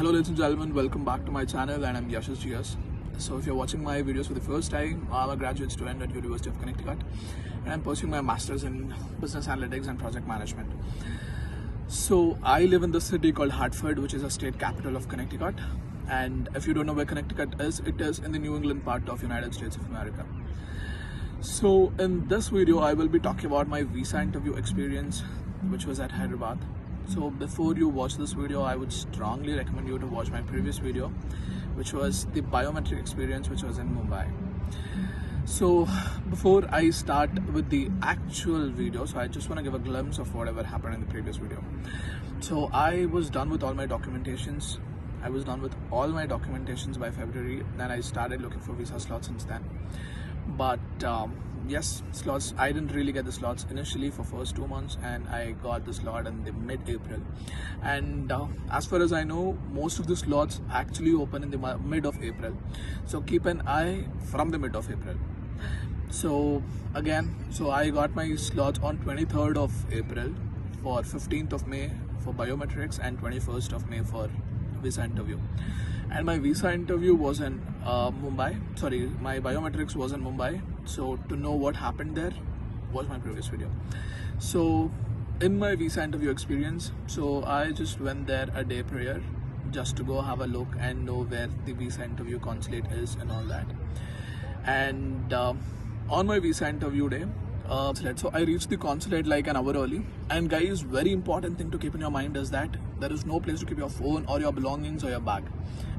Hello ladies and gentlemen, welcome back to my channel and I'm Yashish GS. So if you're watching my videos for the first time, I'm a graduate student at University of Connecticut and I'm pursuing my Masters in Business Analytics and Project Management. So I live in the city called Hartford, which is a state capital of Connecticut. And if you don't know where Connecticut is, it is in the New England part of United States of America. So in this video, I will be talking about my visa interview experience, which was at Hyderabad. So before you watch this video, I would strongly recommend you to watch my previous video, which was the biometric experience, which was in Mumbai. So before I start with the actual video, so I just want to give a glimpse of whatever happened in the previous video. So I was done with all my documentations. I was done with all my documentations by February. Then I started looking for visa slots since then. But yes, slots, I didn't really get the slots initially for first 2 months, and I got the slot in the mid-April. And as far as I know, most of the slots actually open in the mid of April. So keep an eye from the mid of April. So again, I got my slots on 23rd of April, for 15th of May for biometrics, and 21st of May for visa interview. And my visa interview was in my biometrics was in Mumbai. So to know what happened there, watch my previous video. So in my visa interview experience, so I just went there a day prior just to go have a look and know where the visa interview consulate is and all that. And on my visa interview day, so I reached the consulate like an hour early. And guys, very important thing to keep in your mind is that there is no place to keep your phone or your belongings or your bag,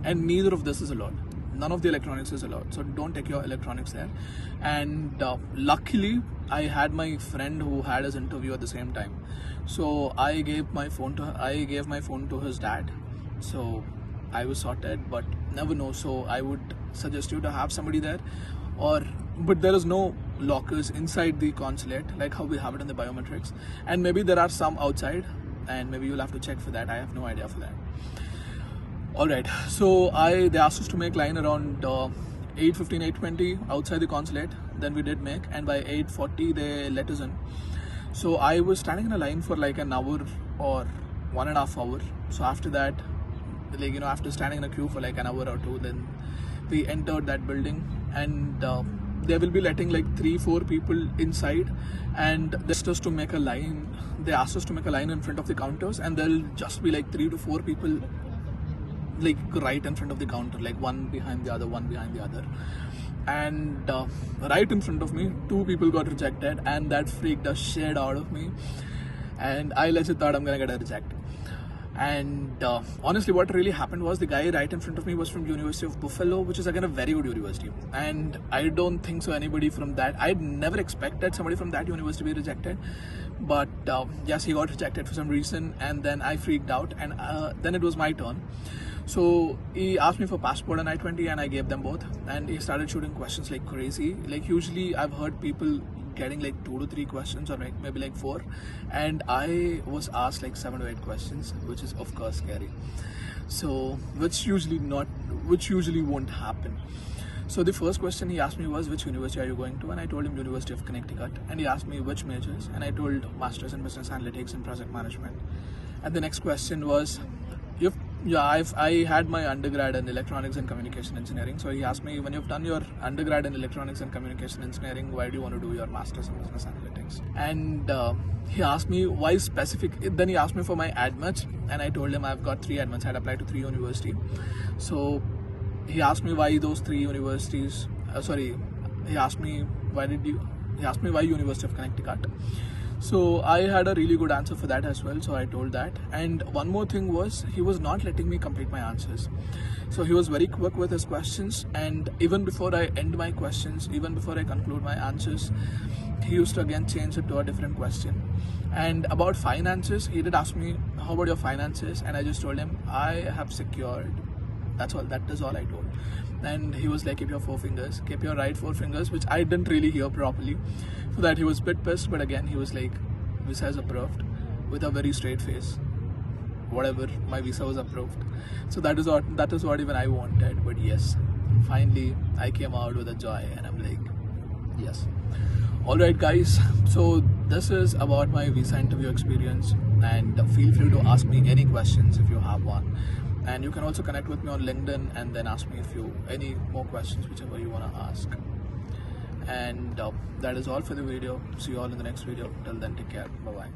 and neither of this is allowed. None of the electronics is allowed, so don't take your electronics there. And luckily I had my friend who had his interview at the same time, so I gave my phone to his dad. So I was sorted, but never know. So I would suggest you to have somebody there, but there is no lockers inside the consulate like how we have it in the biometrics, and maybe there are some outside, and maybe you'll have to check for that. I have no idea for that. Alright, so they asked us to make line around 8:15, 8:20 outside the consulate. Then we did make, and by 8:40 they let us in. So I was standing in a line for like an hour or 1.5 hours. So after that, after standing in a queue for like an hour or two, then we entered that building, and they will be letting like 3-4 people inside, and they asked us to make a line. They asked us to make a line in front of the counters, and there'll just be like 3 to 4 people like right in front of the counter, like one behind the other. And right in front of me, 2 people got rejected, and that freaked the shit out of me. And I legit thought I'm gonna get a reject. And honestly, what really happened was the guy right in front of me was from University of Buffalo, which is again a very good university. And I don't think so anybody from that, I'd never expected somebody from that university to be rejected. But yes, he got rejected for some reason, and then I freaked out, and then it was my turn. So he asked me for passport and I-20, and I gave them both, and he started shooting questions like crazy. Like usually I've heard people getting like 2 to 3 questions, or like maybe like 4, and I was asked like 7 to 8 questions, which is of course scary. So which usually won't happen. So the first question he asked me was, which university are you going to? And I told him University of Connecticut. And he asked me which majors, and I told Masters in Business Analytics and Project Management. And the next question was, I had my undergrad in Electronics and Communication Engineering. So he asked me, when you've done your undergrad in Electronics and Communication Engineering, why do you want to do your Masters in Business Analytics? And he asked me why specific. Then he asked me for my admits, and I told him I've got 3 admits. I'd applied to 3 universities. So he asked me why those 3 universities. He asked me why University of Connecticut. So I had a really good answer for that as well, so I told that. And one more thing was, he was not letting me complete my answers. So he was very quick with his questions, and even before I end my questions, even before I conclude my answers, he used to again change it to a different question. And about finances, he did ask me, how about your finances? And I just told him, I have secured. That's all. That is all I told. And he was like, keep your 4 fingers, keep your right 4 fingers, which I didn't really hear properly. For that he was a bit pissed, but again he was like, visa is approved, with a very straight face. Whatever, my visa was approved. So that is what even I wanted. But yes, finally I came out with a joy, and I'm like, yes. Alright guys, so this is about my visa interview experience, and feel free to ask me any questions if you have one. And you can also connect with me on LinkedIn and then ask me if you any more questions, whichever you want to ask. And that is all for the video. See you all in the next video. Till then, take care. Bye bye.